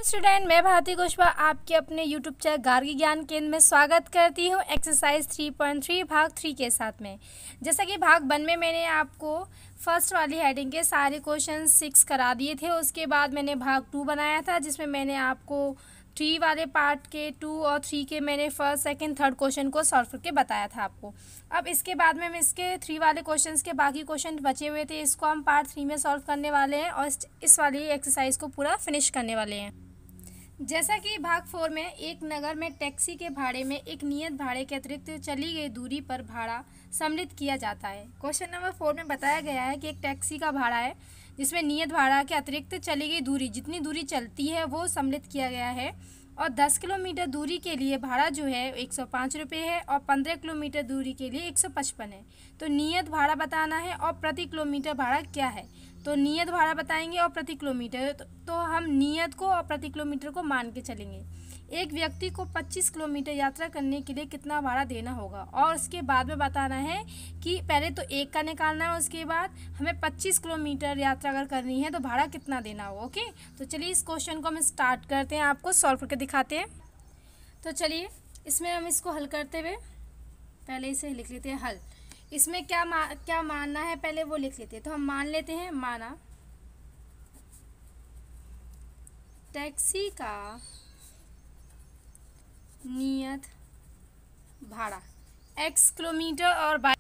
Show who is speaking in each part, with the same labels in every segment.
Speaker 1: Student, मैं भारती कुशवाहा आपके अपने यूट्यूब चैनल गार्गी ज्ञान केंद्र में स्वागत करती हूँ एक्सरसाइज 3.3 भाग 3 के साथ में। जैसा कि भाग 1 में मैंने आपको फर्स्ट वाली हेडिंग के सारे क्वेश्चन 6 करा दिए थे। उसके बाद मैंने भाग 2 बनाया था जिसमें मैंने आपको 3 वाले पार्ट के 2 और 3 के मैंने फर्स्ट सेकंड थर्ड क्वेश्चन को सॉल्व करके बताया था आपको। अब इसके बाद में इसके 3 वाले क्वेश्चंस के बाकी क्वेश्चन बचे हुए थे, इसको हम पार्ट 3 में सॉल्व करने वाले हैं और इस वाली एक्सरसाइज को पूरा फिनिश करने वाले हैं। जैसा कि भाग 4 में एक नगर में टैक्सी के भाड़े में एक नियत भाड़े के अतिरिक्त चली गई दूरी पर भाड़ा सम्मिलित किया जाता है। क्वेश्चन नंबर 4 में बताया गया है कि एक टैक्सी का भाड़ा है जिसमें नियत भाड़ा के अतिरिक्त चली गई दूरी, जितनी दूरी चलती है वो सम्मिलित किया गया है और 10 किलोमीटर दूरी के लिए भाड़ा जो है 105 रुपये है और 15 किलोमीटर दूरी के लिए 155 है। तो नियत भाड़ा बताना है और प्रति किलोमीटर भाड़ा क्या है। तो नियत भाड़ा बताएंगे और प्रति किलोमीटर, तो हम नियत को और प्रति किलोमीटर को मान के चलेंगे। एक व्यक्ति को 25 किलोमीटर यात्रा करने के लिए कितना भाड़ा देना होगा और उसके बाद में बताना है कि पहले तो एक का निकालना है, उसके बाद हमें 25 किलोमीटर यात्रा अगर करनी है तो भाड़ा कितना देना होगा। ओके, तो चलिए इस क्वेश्चन को हम स्टार्ट करते हैं, आपको सॉल्व करके दिखाते हैं। तो चलिए इसमें हम इसको हल करते हुए पहले इसे लिख लेते हैं हल। इसमें क्या मानना है पहले वो लिख लेते हैं। तो हम मान लेते हैं, माना टैक्सी का नियत भाड़ा x किलोमीटर और बाई।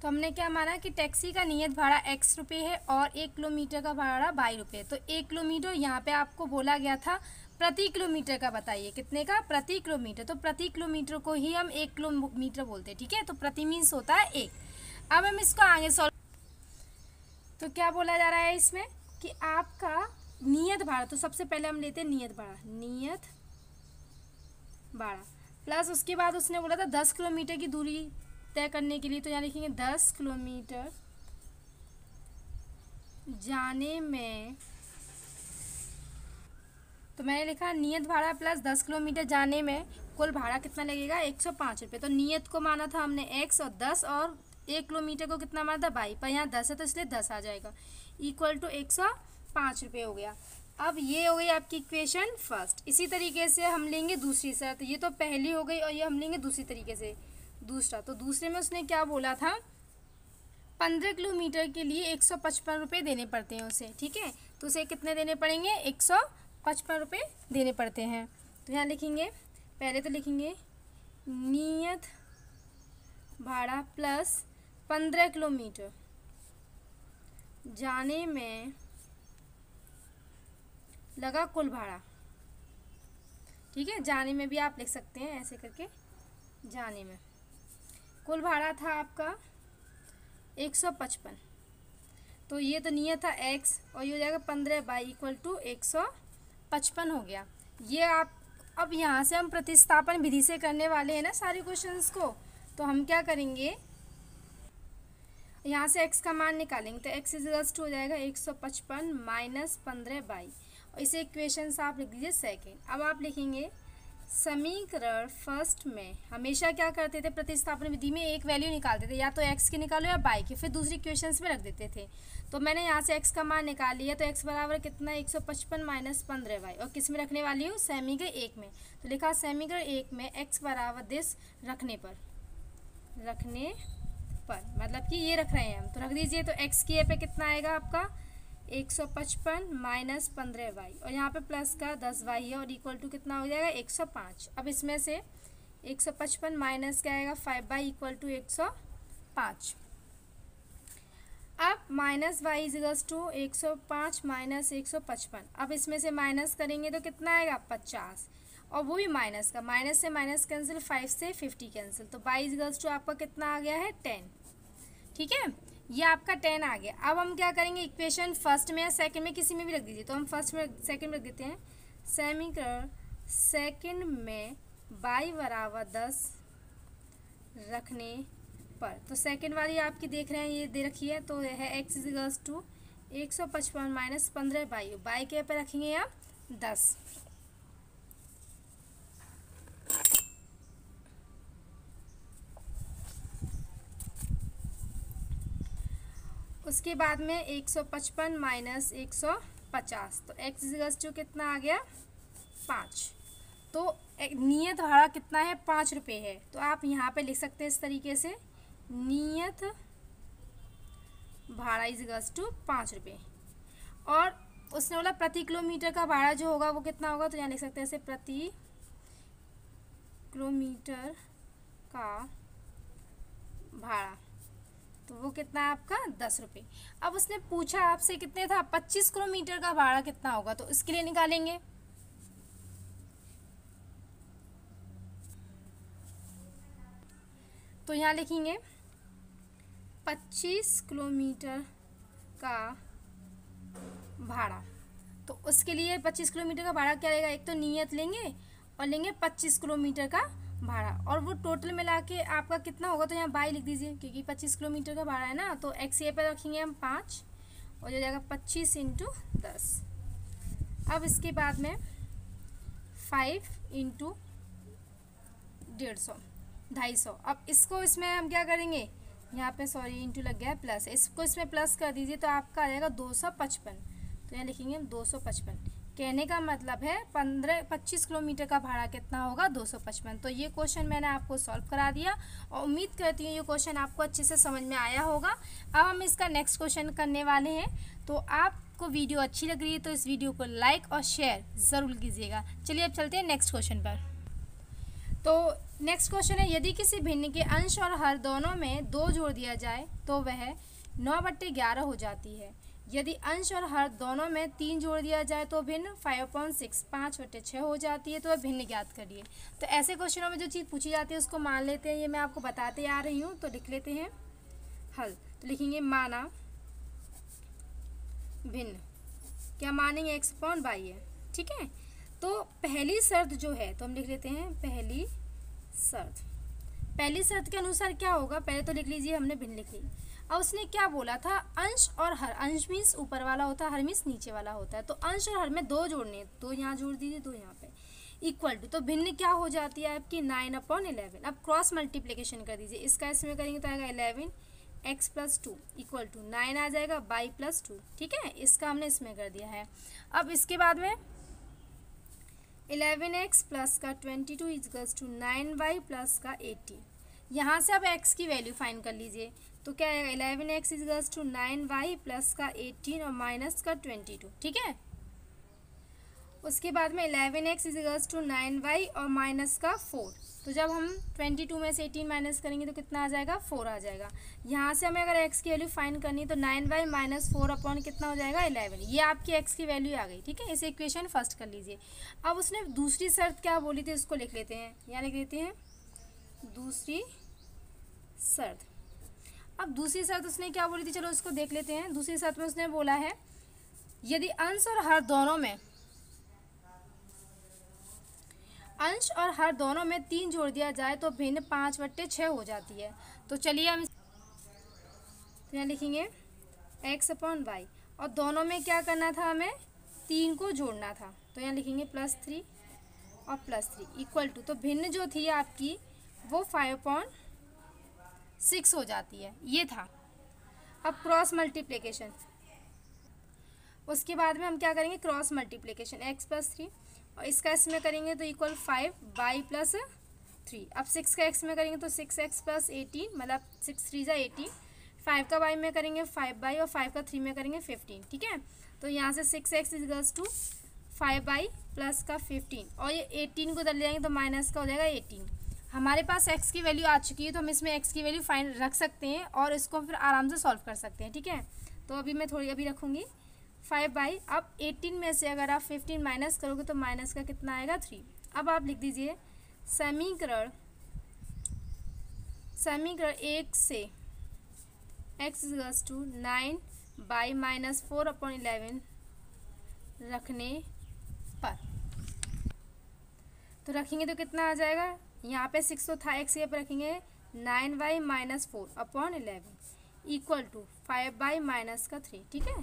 Speaker 1: तो हमने क्या माना कि टैक्सी का नियत भाड़ा x रुपये है और 1 किलोमीटर का भाड़ा 22 रुपये। तो 1 किलोमीटर यहाँ पे आपको बोला गया था प्रति किलोमीटर का, बताइए कितने का, प्रति किलोमीटर। तो प्रति किलोमीटर को ही हम 1 किलोमीटर बोलते हैं, ठीक है। तो प्रति मीन्स होता है 1। अब हम इसको आगे सॉल्व। तो क्या बोला जा रहा है इसमें कि आपका नियत भाड़ा, तो सबसे पहले हम लेते हैं नियत भाड़ा, नियत भाड़ा प्लस उसके बाद उसने बोला था 10 किलोमीटर की दूरी तय करने के लिए, तो यहाँ लिखेंगे 10 किलोमीटर जाने में। तो मैंने लिखा नियत भाड़ा प्लस 10 किलोमीटर जाने में कुल भाड़ा कितना लगेगा, 105 रुपये। तो नियत को माना था हमने x और 10 और 1 किलोमीटर को कितना माना था 22, पर यहाँ 10 है तो इसलिए 10 आ जाएगा, इक्वल टू 105 रुपये हो गया। अब ये हो गई आपकी इक्वेशन फर्स्ट। इसी तरीके से हम लेंगे दूसरी शर्त, ये तो पहली हो गई और ये हम लेंगे दूसरी तरीके से दूसरा। तो दूसरे में उसने क्या बोला था, 15 किलोमीटर के लिए 155 रुपये देने पड़ते हैं उसे, ठीक है। तो उसे कितने देने पड़ेंगे, 155 रुपये देने पड़ते हैं। तो यहाँ लिखेंगे, पहले तो लिखेंगे नियत भाड़ा प्लस 15 किलोमीटर जाने में लगा कुल भाड़ा, ठीक है। जाने में भी आप लिख सकते हैं ऐसे करके, जाने में कुल भाड़ा था आपका 155। तो ये तो नियत था x और ये हो जाएगा 15 बाई इक्वल टू 155 हो गया। ये आप अब यहाँ से हम प्रतिस्थापन विधि से करने वाले हैं ना सारे क्वेश्चंस को। तो हम क्या करेंगे, यहाँ से x का मान निकालेंगे। तो x इक्वल्स टू हो जाएगा 155 माइनस 15 बाई, और इसे इक्वेशन से आप लिख दीजिए सेकेंड। अब आप लिखेंगे समीकरण फर्स्ट में हमेशा क्या करते थे, प्रतिस्थापन विधि में एक वैल्यू निकालते थे, या तो x की निकालो या बाई की, फिर दूसरी इक्वेशंस में रख देते थे। तो मैंने यहाँ से x का मान निकाल लिया, तो x बराबर कितना 155 माइनस 15 बाई, और किस में रखने वाली हूँ, समीकरण 1 में। तो लिखा समीकरण 1 में x बराबर दिस रखने पर मतलब कि ये रख रहे हैं हम, तो रख दीजिए। तो x की पे कितना आएगा आपका 155 माइनस 15 वाई, और यहाँ पे प्लस का 10 वाई है और इक्वल टू कितना हो जाएगा 105। अब इसमें से 155 माइनस क्या आएगा 5 बाई इक्वल टू 105। अब minus Y equals to 105 minus 155। अब इसमें से माइनस करेंगे तो कितना आएगा 50, और वो भी माइनस का, माइनस से माइनस कैंसिल, 5 से 50 कैंसिल। तो बाई इक्वल्स टू आपका कितना आ गया है 10, ठीक है। ये आपका 10 आ गया। अब हम क्या करेंगे, इक्वेशन फर्स्ट में या सेकंड में किसी में भी रख दीजिए। तो हम फर्स्ट में सेकंड में रख देते हैं, समीकरण सेकंड में बाई बराबर 10 रखने पर। तो सेकंड वाली आपकी देख रहे हैं ये दे रखी है, तो है x equals to 155 minus 15 by के पे रखेंगे आप 10। उसके बाद में 155 माइनस 150, तो x इक्वल्स टू कितना आ गया 5। तो नियत भाड़ा कितना है, 5 रुपये है। तो आप यहाँ पे लिख सकते हैं इस तरीके से, नियत भाड़ा इज टू 5 रुपये। और उसने बोला प्रति किलोमीटर का भाड़ा जो होगा वो कितना होगा, तो यहाँ लिख सकते हैं ऐसे, प्रति किलोमीटर का भाड़ा, तो वो कितना है आपका 10 रुपये। अब उसने पूछा आपसे कितने था, 25 किलोमीटर का भाड़ा कितना होगा, तो इसके लिए निकालेंगे। तो यहाँ लिखेंगे 25 किलोमीटर का भाड़ा। तो उसके लिए 25 किलोमीटर का भाड़ा क्या रहेगा, एक तो नियत लेंगे और लेंगे 25 किलोमीटर का भाड़ा, और वो टोटल मिला के आपका कितना होगा, तो यहाँ बाई लिख दीजिए, क्योंकि 25 किलोमीटर का भाड़ा है ना। तो एक्स ए पर रखेंगे हम 5, और जो जाएगा 25 × 10। अब इसके बाद में 5 × 150, 250। अब इसको इसमें हम क्या करेंगे, यहाँ पे सॉरी इंटू लग गया है, प्लस, इसको इसमें प्लस कर दीजिए, तो आपका आ जाएगा 255। तो यहाँ लिखेंगे हम 255। कहने का मतलब है 25 किलोमीटर का भाड़ा कितना होगा, 255। तो ये क्वेश्चन मैंने आपको सॉल्व करा दिया, और उम्मीद करती हूँ ये क्वेश्चन आपको अच्छे से समझ में आया होगा। अब हम इसका नेक्स्ट क्वेश्चन करने वाले हैं। तो आपको वीडियो अच्छी लग रही है तो इस वीडियो को लाइक और शेयर ज़रूर कीजिएगा। चलिए अब चलते हैं नेक्स्ट क्वेश्चन पर। तो नेक्स्ट क्वेश्चन है, यदि किसी भिन्न के अंश और हर दोनों में 2 जोड़ दिया जाए तो वह 9/11 हो जाती है। यदि अंश और हर दोनों में 3 जोड़ दिया जाए तो भिन्न 5/6 5/6 हो जाती है। तो वह भिन्न ज्ञात करिए। तो ऐसे क्वेश्चनों में जो चीज़ पूछी जाती है उसको मान लेते हैं, ये मैं आपको बताते आ रही हूँ। तो लिख लेते हैं हल। तो लिखेंगे माना भिन्न, क्या मानेंगे, x/y है, ठीक है। तो पहली शर्त जो है, तो हम लिख लेते हैं पहली शर्त। पहली शर्त के अनुसार क्या होगा, पहले तो लिख लीजिए, हमने भिन्न लिख ली। अब उसने क्या बोला था, अंश और हर। अंश मीन्स ऊपर वाला होता है, हर मीन्स नीचे वाला होता है। तो अंश और हर में 2 जोड़ने, 2 यहाँ जोड़ दीजिए, 2 यहाँ पे, इक्वल टू। तो भिन्न क्या हो जाती है आपकी 9/11। अब क्रॉस मल्टीप्लिकेशन कर दीजिए, इसका इसमें करेंगे तो आएगा 11x + 2 इक्वल टू 9 आ जाएगा y + 2, ठीक है। इसका हमने इसमें कर दिया है। अब इसके बाद में 11x + का 22 इक्वल्स टू 9y + का 18। यहाँ से अब x की वैल्यू फाइंड कर लीजिए। तो क्या आएगा, 11x इक्वल्स टू 9y + का 18 और माइनस का 22, ठीक है। उसके बाद में 11x इक्वल्स टू 9y और माइनस का 4। तो जब हम 22 में से 18 माइनस करेंगे तो कितना आ जाएगा, 4 आ जाएगा। यहाँ से हमें अगर x की वैल्यू फाइंड करनी है तो 9y - 4 अपॉन कितना हो जाएगा, 11। ये आपकी x की वैल्यू आ गई, ठीक है। इसे इक्वेशन फर्स्ट कर लीजिए। अब उसने दूसरी शर्त क्या बोली थी, उसको लिख लेते हैं। यहाँ लिख लेते हैं दूसरी शर्त। अब दूसरी शर्त उसने क्या बोली थी, चलो उसको देख लेते हैं। दूसरी शर्त में उसने बोला है, यदि अंश और हर दोनों में 3 जोड़ दिया जाए तो भिन्न 5/6 हो जाती है। तो चलिए हम यहाँ लिखेंगे x/y, और दोनों में क्या करना था, हमें 3 को जोड़ना था। तो यहाँ लिखेंगे +3 और +3 इक्वल टू। तो भिन्न जो थी आपकी वो 5/6 हो जाती है, ये था। अब क्रॉस मल्टीप्लिकेशन, उसके बाद में हम क्या करेंगे, क्रॉस मल्टीप्लिकेशन x + 3 और इसका इसमें करेंगे तो इक्वल 5y + 3। अब 6 का x में करेंगे तो 6x + 18, मतलब 6 3 = 18। 5 का y में करेंगे 5y और 5 का 3 में करेंगे 15, ठीक है। तो यहाँ से 6x इक्वल्स टू 5y + का 15, और ये 18 को उधर ले जाएंगे तो माइनस का हो जाएगा 18। हमारे पास x की वैल्यू आ चुकी है, तो हम इसमें x की वैल्यू फाइंड रख सकते हैं और इसको फिर आराम से सॉल्व कर सकते हैं, ठीक है। तो अभी मैं अभी रखूँगी 5y। अब 18 में से अगर आप 15 माइनस करोगे तो माइनस का कितना आएगा, 3। अब आप लिख दीजिए समीकरण 1 से x इक्वल्स टू 9y - 4/11 रखने पर, तो रखेंगे तो कितना आ जाएगा, यहाँ पे 6 तो था, x ये पर रखेंगे 9y - 4/11 इक्वल टू 5y - का 3, ठीक है।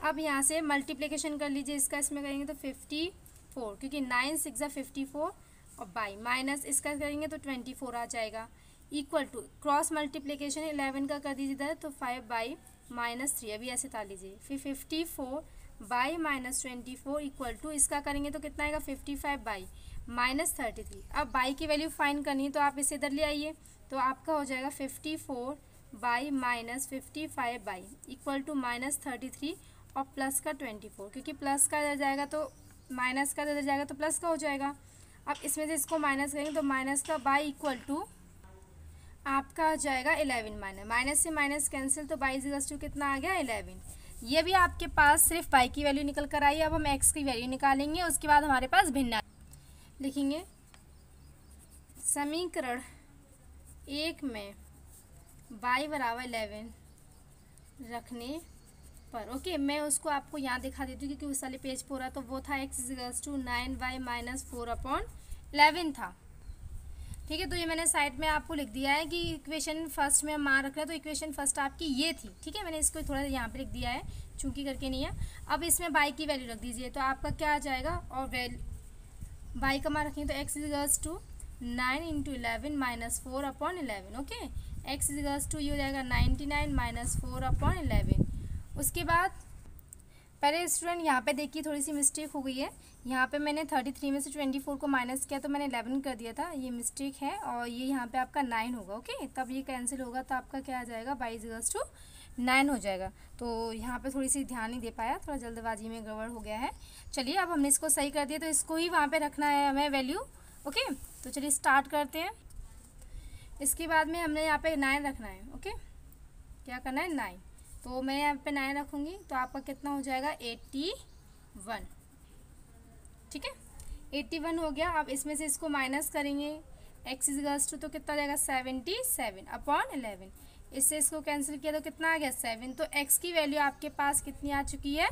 Speaker 1: अब यहाँ से मल्टीप्लिकेशन कर लीजिए, इसका इसमें करेंगे तो 54, क्योंकि 9 6 = 54 और बाई माइनस इसका करेंगे तो 24 आ जाएगा इक्वल टू क्रॉस मल्टीप्लिकेशन 11 का कर दीजिए इधर, तो 5y - 3 अभी ऐसे डाल लीजिए, फिर 54 बाई -24 इक्वल टू, इसका करेंगे तो कितना आएगा 55 बाई -33। अब बाई की वैल्यू फाइंड करनी है तो आप इसे इधर ले आइए, तो आपका हो जाएगा 54 बाई -55 बाई इक्वल टू -33 और प्लस का 24, क्योंकि प्लस का इधर जाएगा तो माइनस का इधर जाएगा तो प्लस का हो जाएगा। अब इसमें से इसको माइनस करेंगे तो माइनस का बाई इक्वल टू आपका हो जाएगा 11, माइनस से माइनस कैंसिल, तो बाई इक्वल टू कितना आ गया 11। ये भी आपके पास सिर्फ बाई की वैल्यू निकल कर आई। अब हम एक्स की वैल्यू निकालेंगे, उसके बाद हमारे पास भिन्न लिखेंगे। समीकरण 1 में बाई बराबर 11 रखने पर, ओके मैं उसको आपको यहाँ दिखा देती हूँ क्योंकि उस वाले पेज पर हो रहा, तो वो था एक्स इक्वल्स टू 9y -4/11 था। ठीक है, तो ये मैंने साइड में आपको लिख दिया है कि इक्वेशन फर्स्ट में हम मान रख रहे हैं, तो इक्वेशन फर्स्ट आपकी ये थी। ठीक है, मैंने इसको थोड़ा यहाँ पे लिख दिया है, चूंकि करके नहीं है। अब इसमें बाई की वैल्यू रख दीजिए, तो आपका क्या आ जाएगा, और बाई का मान रखेंगे तो X equals to 9 × 11 -4/11। Okay, X equals to ये हो जाएगा 99 -4/11। उसके बाद पहले स्टूडेंट यहाँ पे देखिए थोड़ी सी मिस्टेक हो गई है। यहाँ पे मैंने 33 में से 24 को माइनस किया तो मैंने 11 कर दिया था, ये मिस्टेक है। और ये यहाँ पे आपका 9 होगा। ओके, तब ये कैंसिल होगा तो आपका क्या आ जाएगा, बाई इक्वल्स टू 9 हो जाएगा। तो यहाँ पे थोड़ी सी ध्यान नहीं दे पाया, थोड़ा जल्दबाजी में गड़बड़ हो गया है। चलिए अब हमने इसको सही कर दिया, तो इसको ही वहाँ पर रखना है हमें वैल्यू। ओके, तो चलिए स्टार्ट करते हैं। इसके बाद में हमने यहाँ पे 9 रखना है। ओके, क्या करना है 9, तो मैं यहाँ पे 9 रखूँगी तो आपका कितना हो जाएगा 81। ठीक है, 81 हो गया। अब इसमें से इसको माइनस करेंगे, एक्स इक्वल्स टू तो कितना जाएगा 77/11। इससे इसको कैंसिल किया तो कितना आ गया 7। तो एक्स की वैल्यू आपके पास कितनी आ चुकी है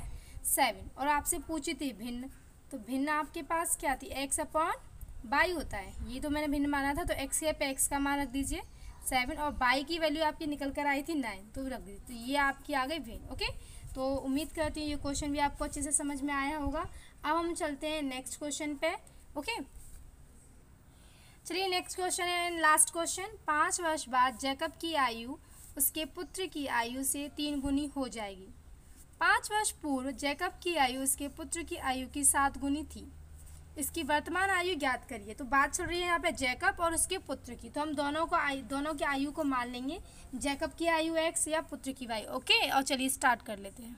Speaker 1: 7। और आपसे पूछी थी भिन्न, तो भिन्न आपके पास क्या थी x/बाई होता है। ये तो मैंने भिन्न माना था, तो एक्स के पे एक्स का मान रख दीजिए 7, और बाई की वैल्यू आपकी निकल कर आई थी 9, तो रख दीजिए। तो ये आपकी आ गई भिन्न। ओके, तो उम्मीद करती हूँ ये क्वेश्चन भी आपको अच्छे से समझ में आया होगा। अब हम चलते हैं नेक्स्ट क्वेश्चन पे। ओके, चलिए नेक्स्ट क्वेश्चन है लास्ट क्वेश्चन। 5 वर्ष बाद जैकब की आयु उसके पुत्र की आयु से 3 गुनी हो जाएगी। 5 वर्ष पूर्व जैकब की आयु उसके पुत्र की आयु की 7 गुनी थी। इसकी वर्तमान आयु ज्ञात करिए। तो बात चल रही है यहाँ पे जैकब और उसके पुत्र की, तो हम दोनों की आयु को मान लेंगे, जैकब की आयु x या पुत्र की y। ओके, और चलिए स्टार्ट कर लेते हैं।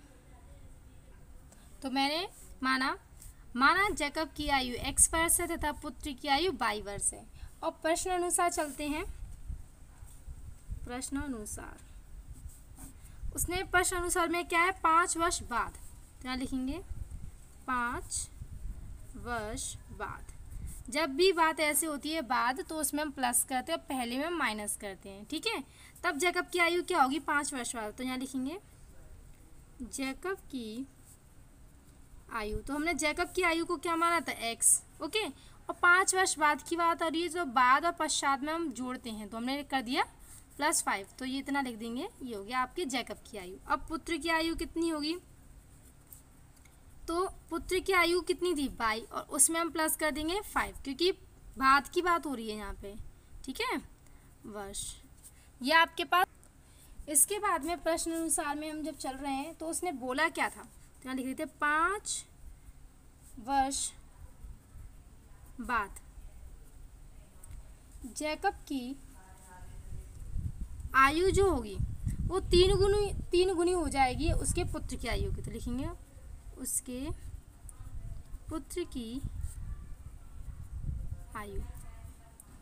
Speaker 1: तो मैंने माना जैकब की आयु x वर्ष है तथा पुत्र की आयु y वर्ष है। और प्रश्न अनुसार चलते हैं। प्रश्न अनुसार उसने प्रश्न अनुसार में क्या है 5 वर्ष बाद, तो यहाँ लिखेंगे 5 वर्ष बाद। जब भी बात ऐसे होती है बाद, तो उसमें हम प्लस करते हैं और पहले में हम माइनस करते हैं। ठीक है, तब जैकब की आयु क्या होगी 5 वर्ष बाद, तो यहाँ लिखेंगे जैकब की आयु। तो हमने जैकब की आयु को क्या माना था x। ओके, और 5 वर्ष बाद की बात आ रही है, जो बाद और पश्चात में हम जोड़ते हैं, तो हमने कर दिया +5, तो ये इतना लिख देंगे। ये हो गया आपकी जैकब की आयु। अब पुत्र की आयु कितनी होगी, तो पुत्र की आयु कितनी थी 22, और उसमें हम प्लस कर देंगे 5, क्योंकि बाद की बात हो रही है यहाँ पे। ठीक है, वर्ष ये आपके पास। इसके बाद में प्रश्न अनुसार में हम जब चल रहे हैं तो उसने बोला क्या था, तो यहाँ लिख देते 5 वर्ष बाद जैकब की आयु जो होगी वो 3 गुनी हो जाएगी उसके पुत्र की आयु की। तो लिखेंगे उसके पुत्र की आयु।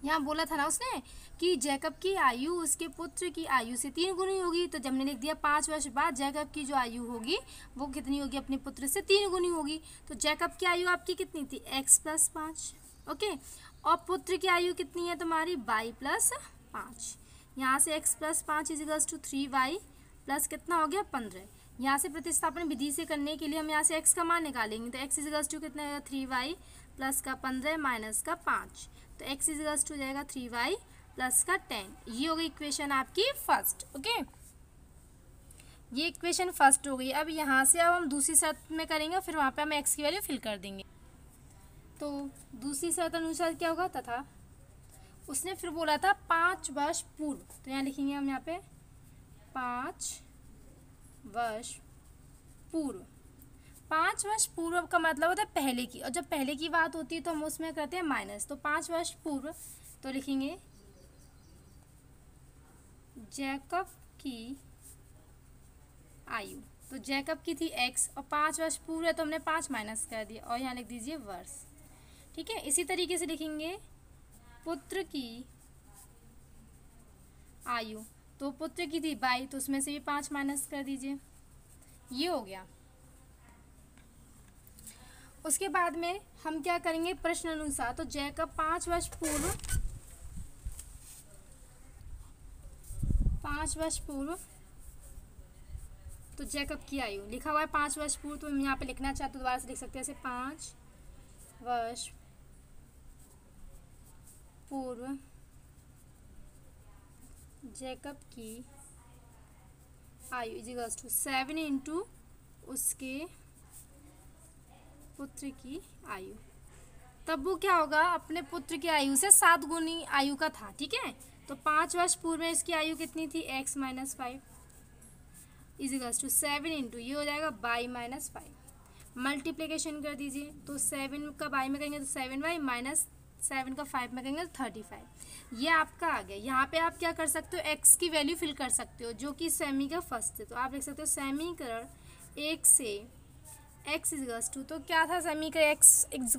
Speaker 1: यहाँ बोला था ना उसने कि जैकब की आयु उसके पुत्र की आयु से 3 गुनी होगी, तो जब हमने लिख दिया 5 वर्ष बाद जैकब की जो आयु होगी वो कितनी होगी, अपने पुत्र से 3 गुनी होगी। तो जैकब की आयु आपकी कितनी थी x + 5। ओके, और पुत्र की आयु कितनी है तुम्हारी y + 5। यहाँ से x + 5 = 3y प्लस कितना हो गया 15। यहाँ से प्रतिस्थापन विधि से करने के लिए हम यहाँ से x का मान निकालेंगे, तो x = कितना है 3y प्लस का 15 माइनस का 5, तो x = हो जाएगा 3y प्लस का 10। ये हो गई इक्वेशन आपकी फर्स्ट। ओके, ये इक्वेशन फर्स्ट हो गई। अब यहाँ से अब हम दूसरी शर्त में करेंगे, फिर वहाँ पे हम x की वैल्यू फिल कर देंगे। तो दूसरी शर्त अनुसार क्या होगा, तथा उसने फिर बोला था 5 वर्ष पूर्व, तो यहाँ लिखेंगे हम यहाँ पे 5 वर्ष पूर्व। 5 वर्ष पूर्व का मतलब होता है पहले की, और जब पहले की बात होती है तो हम उसमें करते हैं माइनस। तो 5 वर्ष पूर्व, तो लिखेंगे जैकब की आयु। तो जैकब की थी x और 5 वर्ष पूर्व है तो हमने 5 माइनस कर दिया और यहाँ लिख दीजिए वर्ष। ठीक है, इसी तरीके से लिखेंगे पुत्र की आयु। तो पुत्र की थी 22 तो उसमें से भी 5 माइनस कर दीजिए, ये हो गया। उसके बाद में हम क्या करेंगे प्रश्न अनुसार। तो जैकब 5 वर्ष पूर्व, 5 वर्ष पूर्व, तो जैकब की आयु लिखा हुआ है 5 वर्ष पूर्व, तो हम यहाँ पे लिखना चाहते तो दोबारा से लिख सकते हैं ऐसे 5 वर्ष पूर्व जैकब की आयु इजिकल्स टू 7 इंटू उसके पुत्र की आयु। तब वो क्या होगा, अपने पुत्र की आयु से 7 गुनी आयु का था। ठीक है, तो 5 वर्ष पूर्व में इसकी आयु कितनी थी, x minus 5 equals to 7 into ये हो जाएगा y माइनस 5। मल्टीप्लीकेशन कर दीजिए, तो 7 का y में करेंगे तो 7y माइनस 7 का 5 में करेंगे तो 35। ये आपका आ गया। यहाँ पे आप क्या कर सकते हो, x की वैल्यू फिल कर सकते हो जो कि सेमी का फर्स्ट है। तो आप लिख सकते हो समीकरण 1 से x इजिकल्स टू, तो क्या था समीकरण x